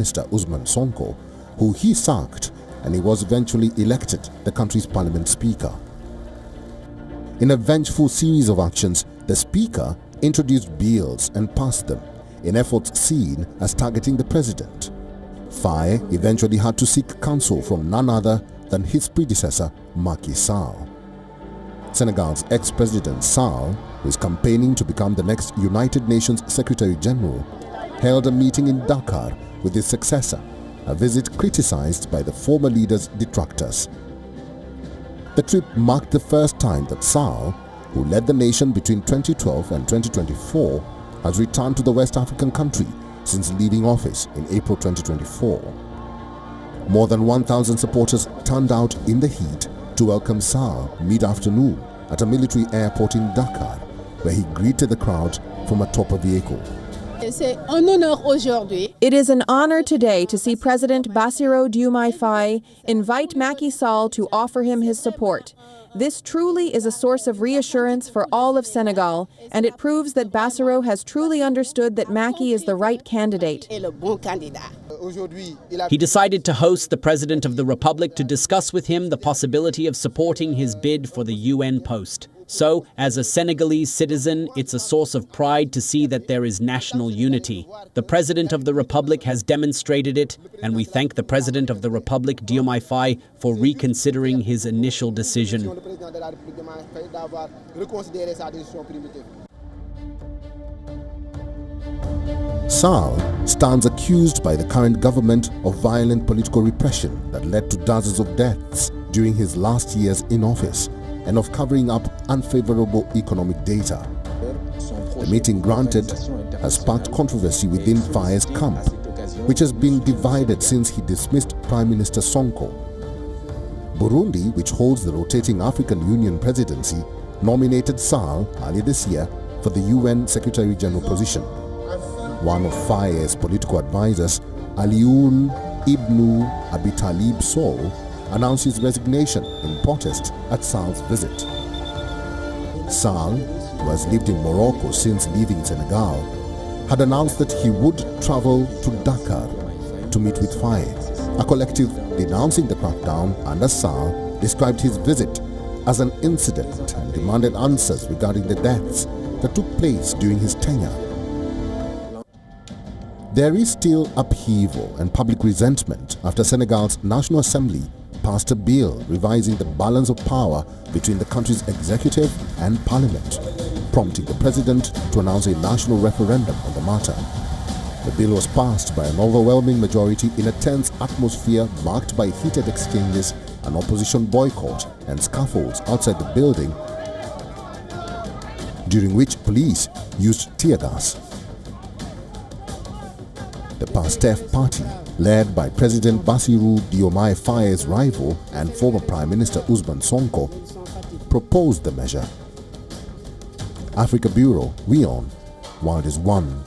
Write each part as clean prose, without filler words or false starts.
Minister Usman Sonko, who he sacked, and he was eventually elected the country's parliament speaker. In a vengeful series of actions, the speaker introduced bills and passed them in efforts seen as targeting the president. Faye eventually had to seek counsel from none other than his predecessor, Macky Sall. Senegal's ex-president Sall, who is campaigning to become the next United Nations Secretary General, held a meeting in Dakar with his successor, a visit criticized by the former leader's detractors. The trip marked the first time that Sall, who led the nation between 2012 and 2024, has returned to the West African country since leaving office in April 2024. More than 1,000 supporters turned out in the heat to welcome Sall mid-afternoon at a military airport in Dakar, where he greeted the crowd from atop a vehicle. It is an honor today to see President Bassirou Diomaye Faye invite Macky Sall to offer him his support. This truly is a source of reassurance for all of Senegal, and it proves that Bassirou has truly understood that Macky is the right candidate. He decided to host the President of the Republic to discuss with him the possibility of supporting his bid for the UN post. So, as a Senegalese citizen, it's a source of pride to see that there is national unity. The President of the Republic has demonstrated it, and we thank the President of the Republic, Diomaye Faye, for reconsidering his initial decision. Sall stands accused by the current government of violent political repression that led to dozens of deaths during his last years in office, and of covering up unfavorable economic data. The meeting granted has sparked controversy within Faye's camp, which has been divided since he dismissed Prime Minister Sonko. Burundi, which holds the rotating African Union presidency, nominated Sall earlier this year for the UN Secretary General position. One of Faye's political advisors, Alioune Ibn Abitalib Sow, announced his resignation in protest at Sall's visit. Sall, who has lived in Morocco since leaving Senegal, had announced that he would travel to Dakar to meet with Faye. A collective denouncing the crackdown under Sall described his visit as an incident and demanded answers regarding the deaths that took place during his tenure. There is still upheaval and public resentment after Senegal's National Assembly passed a bill revising the balance of power between the country's executive and parliament, prompting the president to announce a national referendum on the matter. The bill was passed by an overwhelming majority in a tense atmosphere marked by heated exchanges, an opposition boycott, and scuffles outside the building, during which police used tear gas. The PASTEF party, led by President Bassirou Diomaye Faye's rival and former Prime Minister Usman Sonko, proposed the measure. Africa Bureau, WION, World is One.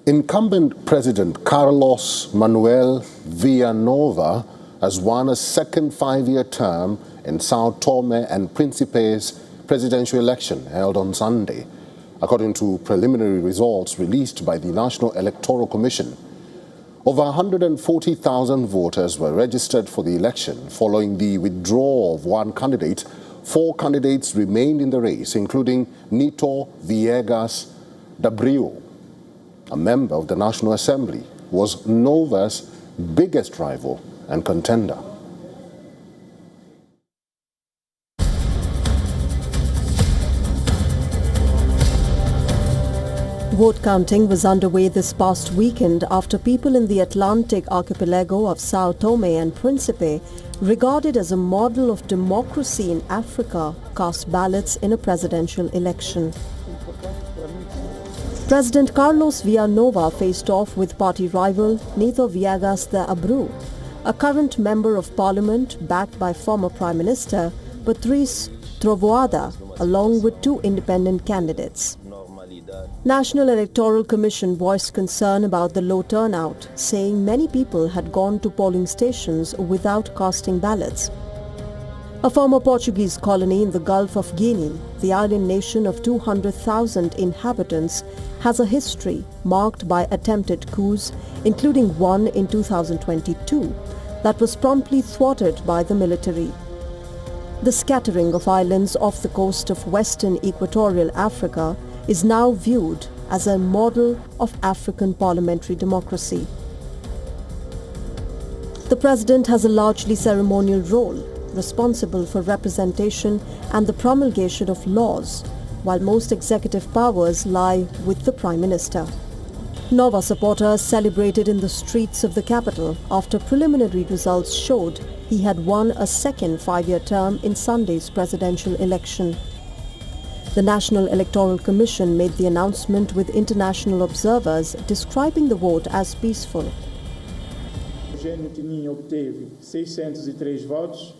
Incumbent President Carlos Manuel Villanova has won a second five-year term in Sao Tome and Principe's presidential election held on Sunday, according to preliminary results released by the National Electoral Commission. Over 140,000 voters were registered for the election. Following the withdrawal of one candidate, 4 candidates remained in the race, including Nito Villegas Dabreu, a member of the National Assembly, who was Nova's biggest rival and contender. Vote counting was underway this past weekend after people in the Atlantic archipelago of Sao Tome and Principe, regarded as a model of democracy in Africa, cast ballots in a presidential election. President Carlos Villanova faced off with party rival Nito Villegas Dabreu, a current member of parliament backed by former Prime Minister Patrice Trovoada, along with 2 independent candidates. National Electoral Commission voiced concern about the low turnout, saying many people had gone to polling stations without casting ballots. A former Portuguese colony in the Gulf of Guinea, the island nation of 200,000 inhabitants has a history marked by attempted coups, including one in 2022, that was promptly thwarted by the military. The scattering of islands off the coast of Western Equatorial Africa is now viewed as a model of African parliamentary democracy. The president has a largely ceremonial role, responsible for representation and the promulgation of laws, while most executive powers lie with the Prime Minister. Nova supporters celebrated in the streets of the capital after preliminary results showed he had won a second 5-year term in Sunday's presidential election. The National Electoral Commission made the announcement with international observers describing the vote as peaceful.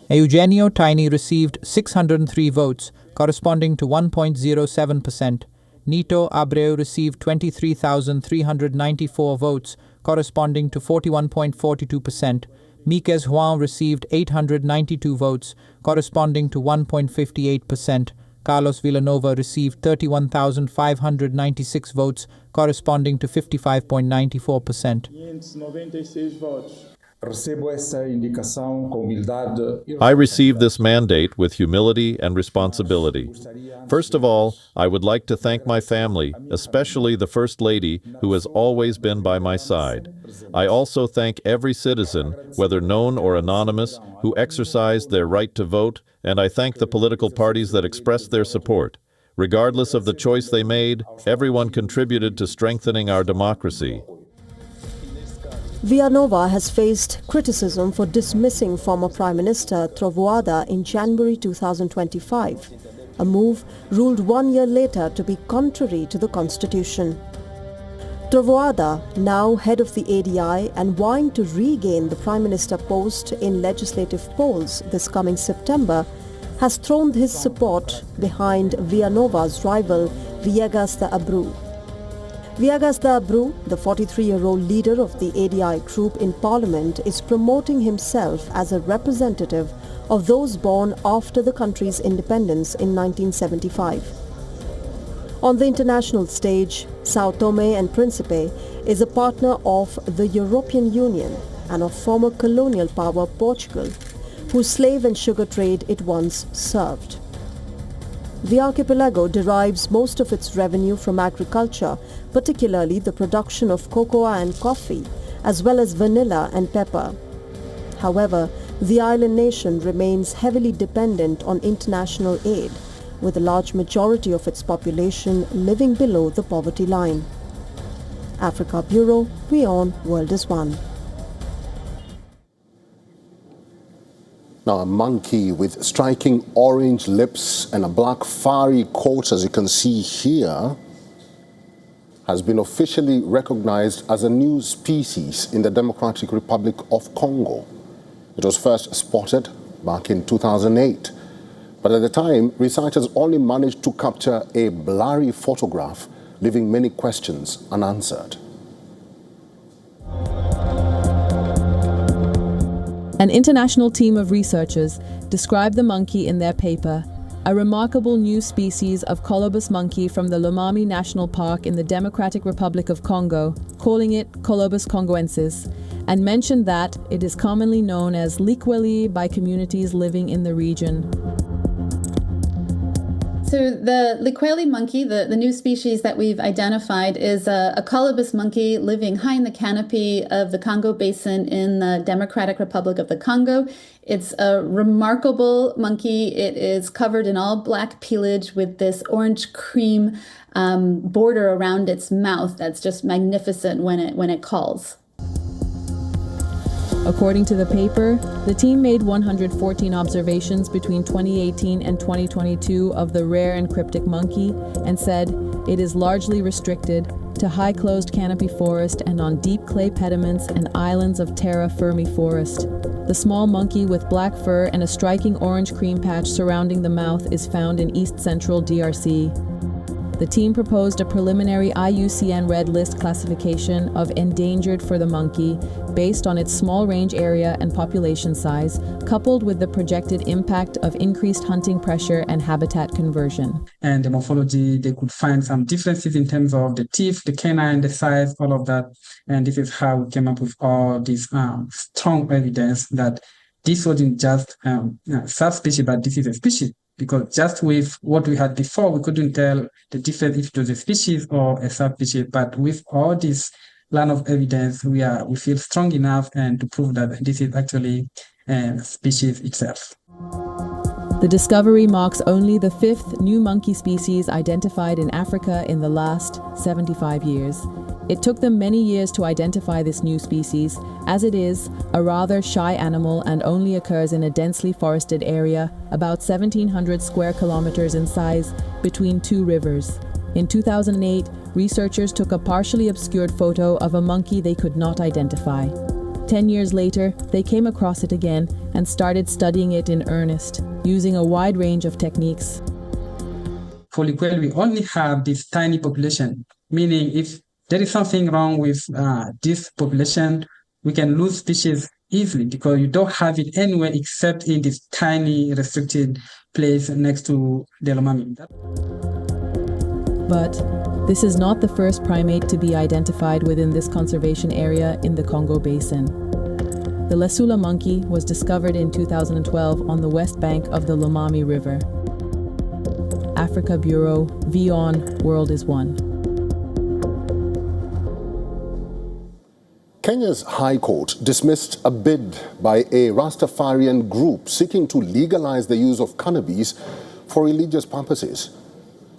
Eugenio Tiny received 603 votes, corresponding to 1.07%. Nito Abreu received 23,394 votes, corresponding to 41.42%. Miquez Juan received 892 votes, corresponding to 1.58%. Carlos Villanova received 31,596 votes, corresponding to 55.94%. I receive this mandate with humility and responsibility. First of all, I would like to thank my family, especially the First Lady, who has always been by my side. I also thank every citizen, whether known or anonymous, who exercised their right to vote, and I thank the political parties that expressed their support. Regardless of the choice they made, everyone contributed to strengthening our democracy. Villanova has faced criticism for dismissing former Prime Minister Trovoada in January 2025, a move ruled 1 year later to be contrary to the constitution. Trovoada, now head of the ADI and vying to regain the Prime Minister post in legislative polls this coming September, has thrown his support behind Villanova's rival Villegas de Abreu. Villegas de Abreu, the 43-year-old leader of the ADI group in Parliament, is promoting himself as a representative of those born after the country's independence in 1975. On the international stage, Sao Tome and Principe is a partner of the European Union and of former colonial power Portugal, whose slave and sugar trade it once served. The archipelago derives most of its revenue from agriculture, particularly the production of cocoa and coffee, as well as vanilla and pepper. However, the island nation remains heavily dependent on international aid, with a large majority of its population living below the poverty line. Africa Bureau, WION World is One. Now, a monkey with striking orange lips and a black furry coat, as you can see here, has been officially recognized as a new species in the Democratic Republic of Congo. It was first spotted back in 2008, but at the time, researchers only managed to capture a blurry photograph, leaving many questions unanswered. An international team of researchers described the monkey in their paper, a remarkable new species of colobus monkey from the Lomami National Park in the Democratic Republic of Congo, calling it Colobus congoensis, and mentioned that it is commonly known as likweli by communities living in the region. So the likweli monkey, the new species that we've identified, is a colobus monkey living high in the canopy of the Congo Basin in the Democratic Republic of the Congo. It's a remarkable monkey. It is covered in all black pelage with this orange cream border around its mouth that's just magnificent when it calls. According to the paper, the team made 114 observations between 2018 and 2022 of the rare and cryptic monkey and said it is largely restricted to high closed canopy forest and on deep clay pediments and islands of terra firma forest. The small monkey with black fur and a striking orange cream patch surrounding the mouth is found in east central DRC. The team proposed a preliminary IUCN Red List classification of endangered for the monkey based on its small range area and population size, coupled with the projected impact of increased hunting pressure and habitat conversion. And the morphology, they could find some differences in terms of the teeth, the canine, the size, all of that. And this is how we came up with all this strong evidence that this wasn't just a subspecies, but this is a species. Because just with what we had before, we couldn't tell the difference if it was a species or a subspecies. But with all this line of evidence, we feel strong enough and to prove that this is actually a species itself. The discovery marks only the 5th new monkey species identified in Africa in the last 75 years. It took them many years to identify this new species, as it is a rather shy animal and only occurs in a densely forested area, about 1,700 square kilometers in size, between 2 rivers. In 2008, researchers took a partially obscured photo of a monkey they could not identify. 10 years later, they came across it again and started studying it in earnest, using a wide range of techniques. For Likweli, we only have this tiny population, meaning if there is something wrong with this population, we can lose species easily because you don't have it anywhere except in this tiny restricted place next to the Lomami. But this is not the first primate to be identified within this conservation area in the Congo Basin. The Lesula monkey was discovered in 2012 on the west bank of the Lomami River. Africa Bureau, WION World is One. Kenya's High Court dismissed a bid by a Rastafarian group seeking to legalize the use of cannabis for religious purposes.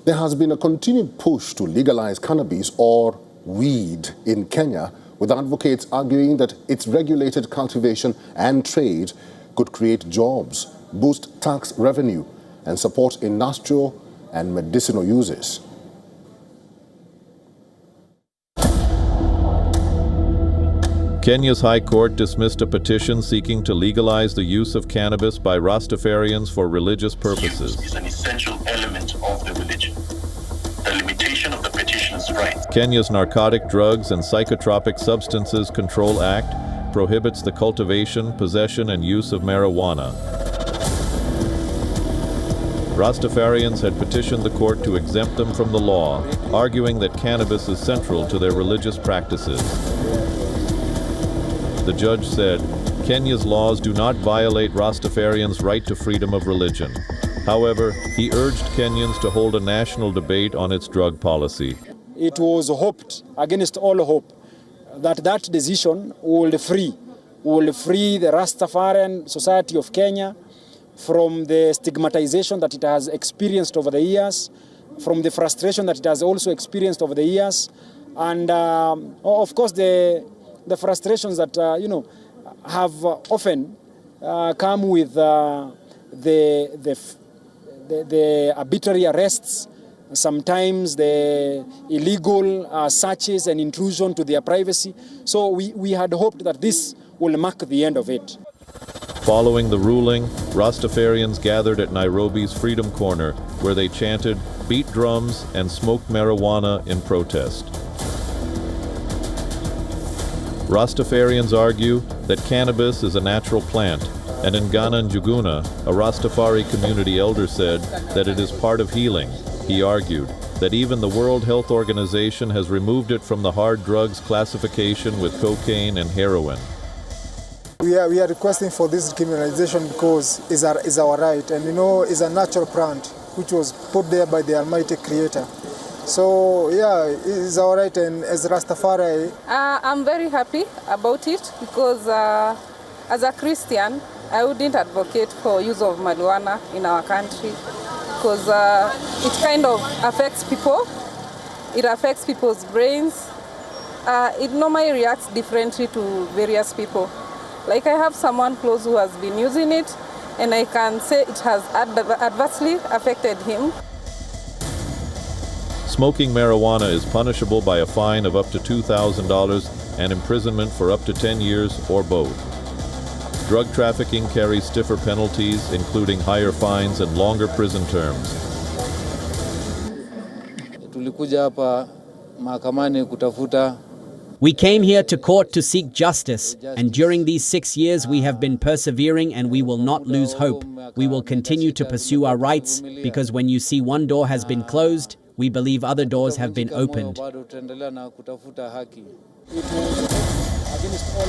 There has been a continued push to legalize cannabis or weed in Kenya, with advocates arguing that its regulated cultivation and trade could create jobs, boost tax revenue, and support industrial and medicinal uses. Kenya's High Court dismissed a petition seeking to legalize the use of cannabis by Rastafarians for religious purposes. Use is an essential element of the religion. The limitation of the petitioner's right. Kenya's Narcotic Drugs and Psychotropic Substances Control Act prohibits the cultivation, possession, and use of marijuana. Rastafarians had petitioned the court to exempt them from the law, arguing that cannabis is central to their religious practices. The judge said, Kenya's laws do not violate Rastafarians' right to freedom of religion. However, he urged Kenyans to hold a national debate on its drug policy. It was hoped, against all hope, that that decision will free the Rastafarian Society of Kenya from the stigmatization that it has experienced over the years, from the frustration that it has also experienced over the years, and of course the frustrations that have often come with the arbitrary arrests, sometimes the illegal searches and intrusion to their privacy. So we had hoped that this will mark the end of it. Following the ruling, Rastafarians gathered at Nairobi's Freedom Corner, where they chanted, beat drums, and smoked marijuana in protest. Rastafarians argue that cannabis is a natural plant, and Ngana Njuguna, a Rastafari community elder, said that it is part of healing. He argued that even the World Health Organization has removed it from the hard drugs classification with cocaine and heroin. We are requesting for this decriminalization because it's our right, and it's a natural plant which was put there by the Almighty Creator. So yeah, it's all right, and as Rastafari, I'm very happy about it because as a Christian, I wouldn't advocate for use of marijuana in our country because it kind of affects people. It affects people's brains. It normally reacts differently to various people. Like I have someone close who has been using it, and I can say it has adversely affected him. Smoking marijuana is punishable by a fine of up to $2,000 and imprisonment for up to 10 years or both. Drug trafficking carries stiffer penalties, including higher fines and longer prison terms. tumekuja hapa mahakamani kutafuta. We came here to court to seek justice, and during these 6 years we have been persevering and we will not lose hope. We will continue to pursue our rights, because when you see one door has been closed, we believe other doors have been opened.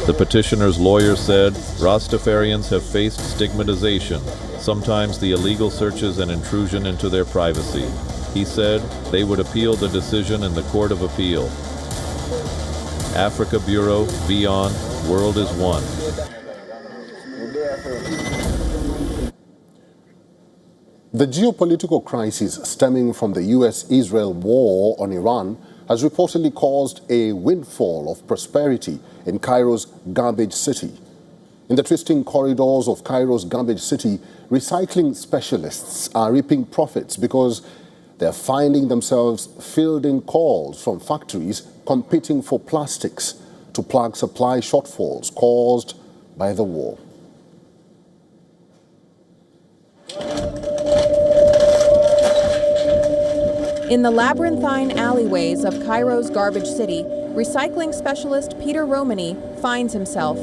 The petitioner's lawyer said Rastafarians have faced stigmatization, sometimes the illegal searches and intrusion into their privacy. He said they would appeal the decision in the Court of Appeal. Africa Bureau, WION, World is One. The geopolitical crisis stemming from the US-Israel war on Iran has reportedly caused a windfall of prosperity in Cairo's garbage city. In the twisting corridors of Cairo's garbage city, recycling specialists are reaping profits because they're finding themselves fielding calls from factories competing for plastics to plug supply shortfalls caused by the war. In the labyrinthine alleyways of Cairo's garbage city, recycling specialist Peter Romani finds himself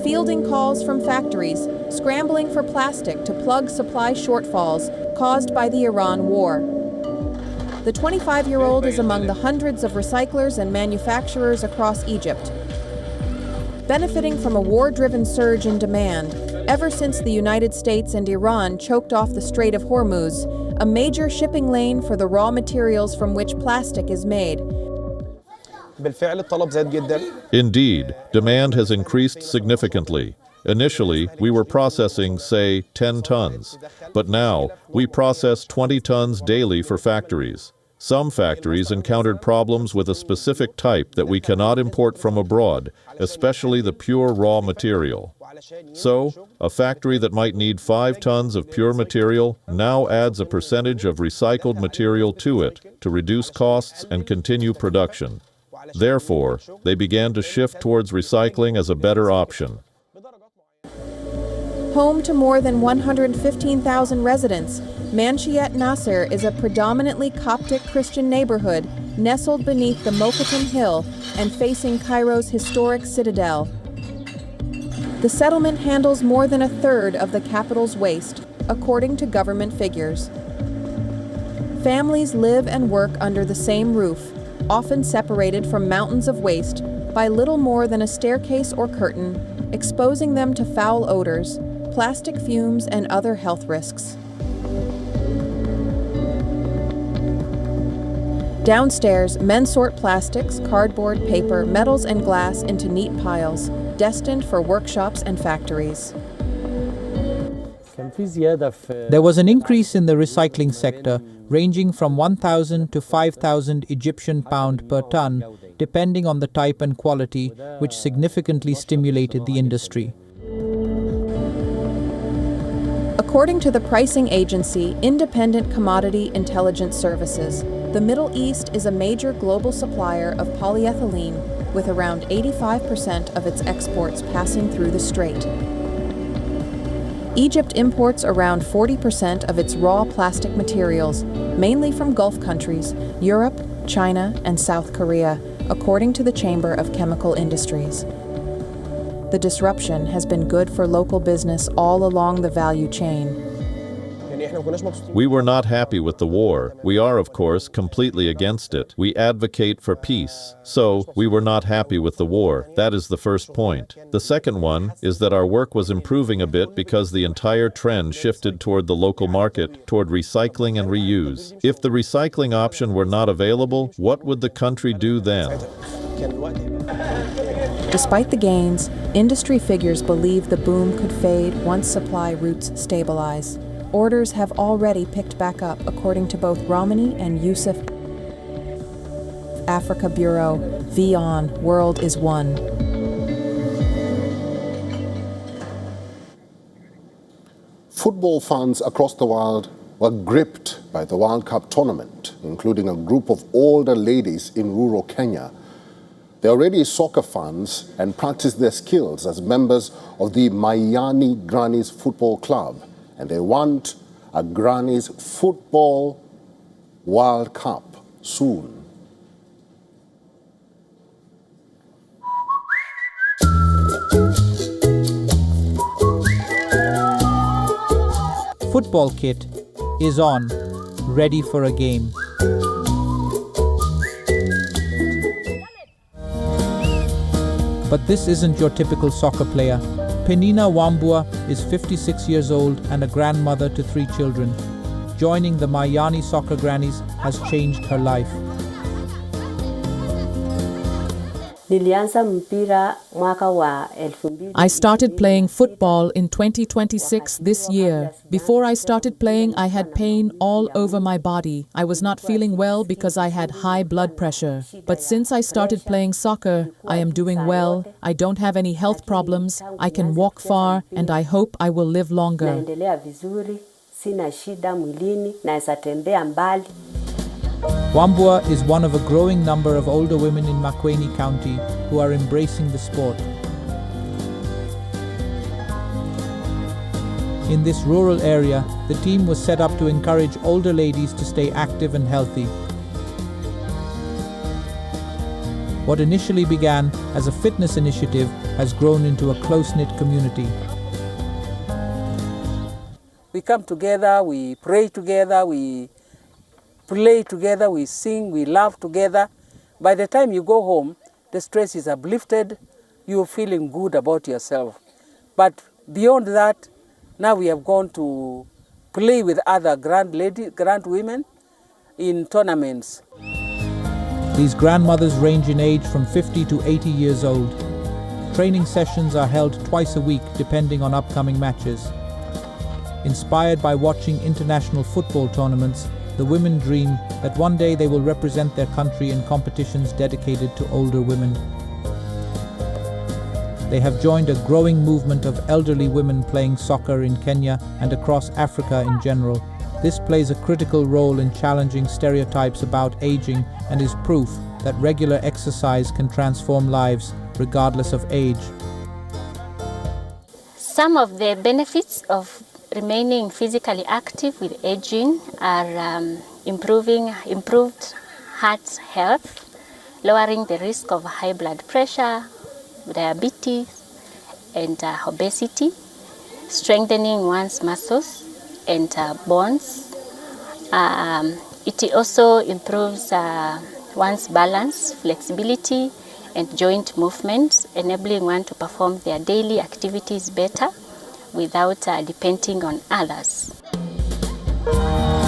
fielding calls from factories, scrambling for plastic to plug supply shortfalls caused by the Iran war. The 25-year-old is among the hundreds of recyclers and manufacturers across Egypt. Benefiting from a war-driven surge in demand, ever since the United States and Iran choked off the Strait of Hormuz, a major shipping lane for the raw materials from which plastic is made. Indeed, demand has increased significantly. Initially, we were processing, say, 10 tons, but now we process 20 tons daily for factories. Some factories encountered problems with a specific type that we cannot import from abroad, especially the pure raw material. So, a factory that might need 5 tons of pure material now adds a percentage of recycled material to it to reduce costs and continue production. Therefore, they began to shift towards recycling as a better option. Home to more than 115,000 residents, Manshiet Nasser is a predominantly Coptic Christian neighborhood nestled beneath the Mokattam Hill and facing Cairo's historic citadel. The settlement handles more than a third of the capital's waste, according to government figures. Families live and work under the same roof, often separated from mountains of waste by little more than a staircase or curtain, exposing them to foul odors, plastic fumes, and other health risks. Downstairs, men sort plastics, cardboard, paper, metals, and glass into neat piles, destined for workshops and factories. There was an increase in the recycling sector, ranging from 1,000 to 5,000 Egyptian pound per ton, depending on the type and quality, which significantly stimulated the industry. According to the pricing agency Independent Commodity Intelligence Services, the Middle East is a major global supplier of polyethylene, with around 85% of its exports passing through the strait. Egypt imports around 40% of its raw plastic materials, mainly from Gulf countries, Europe, China, and South Korea, according to the Chamber of Chemical Industries. The disruption has been good for local business all along the value chain. We were not happy with the war. We are, of course, completely against it. We advocate for peace. So, we were not happy with the war. That is the first point. The second one is that our work was improving a bit because the entire trend shifted toward the local market, toward recycling and reuse. If the recycling option were not available, what would the country do then? Despite the gains, industry figures believe the boom could fade once supply routes stabilize. Orders have already picked back up, according to both Romani and Yusuf. Africa Bureau, WION, World is One. Football fans across the world were gripped by the World Cup tournament, including a group of older ladies in rural Kenya. They're already soccer fans and practice their skills as members of the Mayani Grannies Football Club, and they want a Grannies Football World Cup soon. football kit is on, ready for a game. But this isn't your typical soccer player. Penina Wambua is 56 years old and a grandmother to 3 children. Joining the Mayani Soccer Grannies has changed her life. I started playing football in 2026 this year. Before I started playing, I had pain all over my body. I was not feeling well because I had high blood pressure. But since I started playing soccer, I am doing well. I don't have any health problems. I can walk far, and I hope I will live longer. Wambua is one of a growing number of older women in Makueni County who are embracing the sport. In this rural area, the team was set up to encourage older ladies to stay active and healthy. What initially began as a fitness initiative has grown into a close-knit community. We come together, we pray together, we play together, we sing, we laugh together. By the time you go home, the stress is uplifted, you're feeling good about yourself. But beyond that, now we have gone to play with other grand women in tournaments. These grandmothers range in age from 50 to 80 years old. Training sessions are held twice a week depending on upcoming matches. Inspired by watching international football tournaments, the women dream that one day they will represent their country in competitions dedicated to older women. They have joined a growing movement of elderly women playing soccer in Kenya and across Africa in general. This plays a critical role in challenging stereotypes about aging and is proof that regular exercise can transform lives regardless of age. Some of the benefits of remaining physically active with aging are improved heart health, lowering the risk of high blood pressure, diabetes, and obesity, strengthening one's muscles and bones. It also improves one's balance, flexibility, and joint movements, enabling one to perform their daily activities better without depending on others.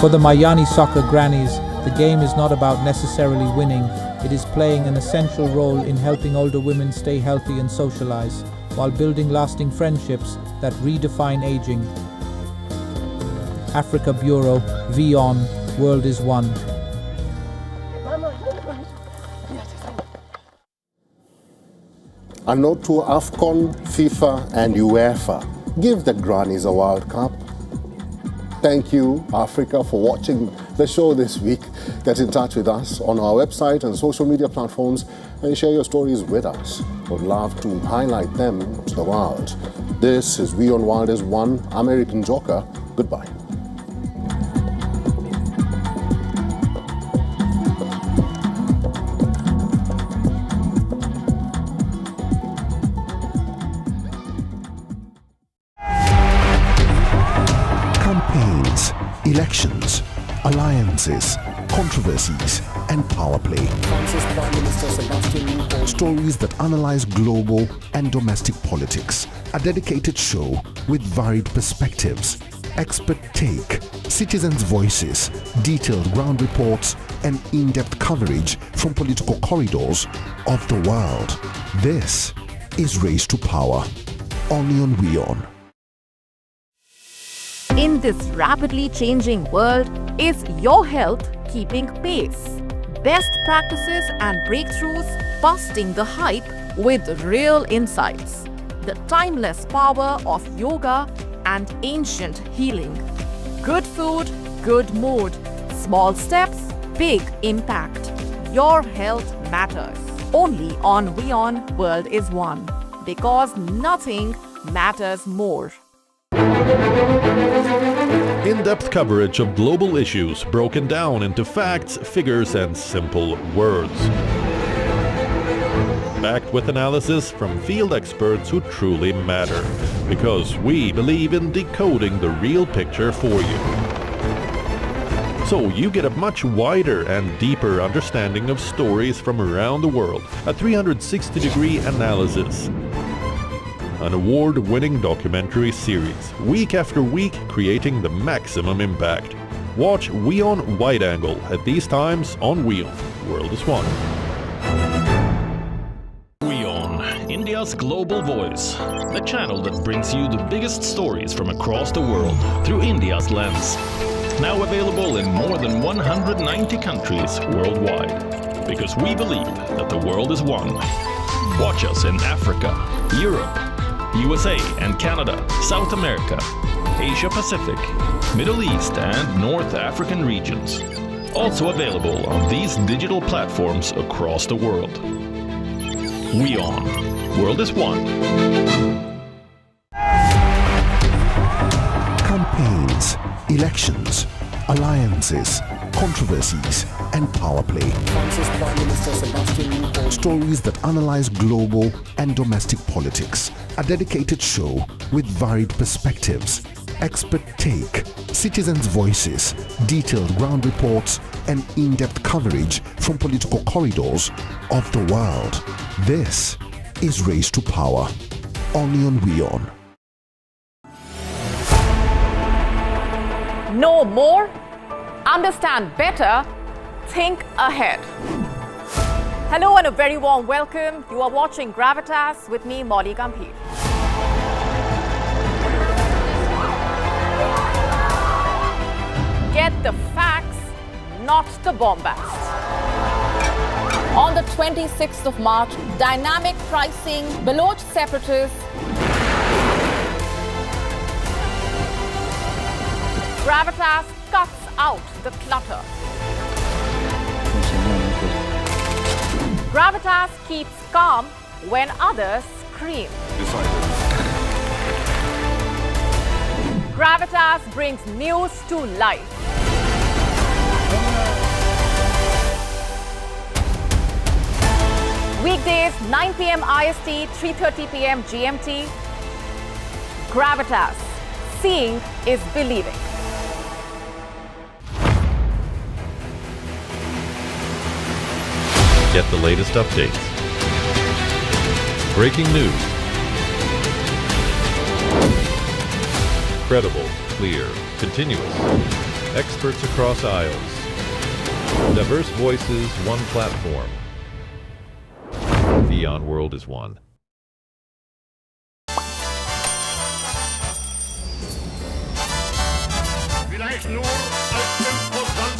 For the Mayani Soccer Grannies, the game is not about necessarily winning. It is playing an essential role in helping older women stay healthy and socialize, while building lasting friendships that redefine aging. Africa Bureau, WION, World is One. A note to AFCON, FIFA and UEFA. Give the grannies a World Cup. Thank you, Africa, for watching the show this week. Get in touch with us on our website and social media platforms and share your stories with us. We'd love to highlight them to the world. This is WION World is One. I'm Eric Njoka. Goodbye. Elections, alliances, controversies, and power play. Stories that analyze global and domestic politics. A dedicated show with varied perspectives, expert take, citizens' voices, detailed ground reports, and in-depth coverage from political corridors of the world. This is Race to Power, only on WION. In this rapidly changing world, is your health keeping pace? Best practices and breakthroughs busting the hype with real insights. The timeless power of yoga and ancient healing. Good food, good mood. Small steps, big impact. Your health matters. Only on WION World is One. Because nothing matters more. In-depth coverage of global issues broken down into facts, figures, and simple words. backed with analysis from field experts who truly matter, because we believe in decoding the real picture for you. So you get a much wider and deeper understanding of stories from around the world, a 360-degree analysis. An award-winning documentary series, week after week, creating the maximum impact. Watch WION Wide Angle at these times on WION. World is One. WION, India's global voice. The channel that brings you the biggest stories from across the world through India's lens. Now available in more than 190 countries worldwide. Because we believe that the world is one. Watch us in Africa, Europe, USA and Canada, South America, Asia Pacific, Middle East and North African regions. Also available on these digital platforms across the world. WION. World is One. Campaigns, elections, alliances, controversies, and power play. Stories that analyze global and domestic politics. A dedicated show with varied perspectives, expert take, citizens' voices, detailed ground reports, and in-depth coverage from political corridors of the world. This is Race to Power, only on WION. Know more, understand better, think ahead. Hello and a very warm welcome. You are watching Gravitas with me, Molly Gambhir. Get the facts, not the bombast. On the 26th of March, dynamic pricing, Baloch separatists, Gravitas cuts out the clutter. Gravitas keeps calm when others scream. Gravitas brings news to life. Weekdays 9 p.m. IST, 3:30 p.m. GMT. Gravitas. Seeing is believing. Get the latest updates. Breaking news. Credible, clear, continuous. Experts across aisles. Diverse voices, one platform. WION World is One. Vielleicht nur als Impulsant.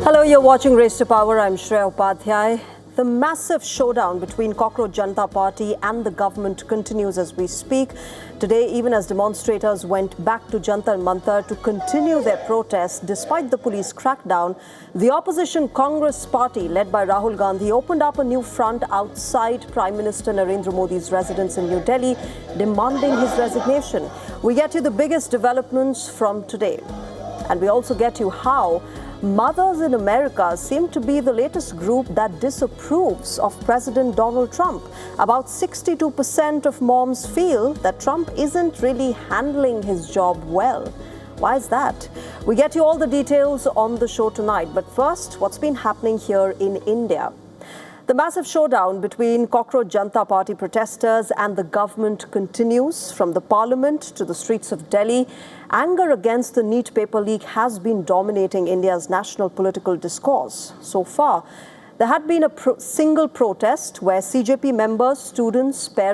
Hello, you're watching Race to Power. I'm Shreya Upadhyay. The massive showdown between Cockroach Janata Party and the government continues as we speak. Today, even as demonstrators went back to Jantar Mantar to continue their protests despite the police crackdown, the opposition Congress party led by Rahul Gandhi opened up a new front outside Prime Minister Narendra Modi's residence in New Delhi, demanding his resignation. We get you the biggest developments from today. And we also get you how mothers in America seem to be the latest group that disapproves of President Donald Trump. About 62% of moms feel that Trump isn't really handling his job well. Why is that? We get you all the details on the show tonight. But first, what's been happening here in India? The massive showdown between Cockroach Janata Party protesters and the government continues. From the parliament to the streets of Delhi, anger against the NEET paper leak has been dominating India's national political discourse. So far, there had been a single protest where CJP members, students, parents,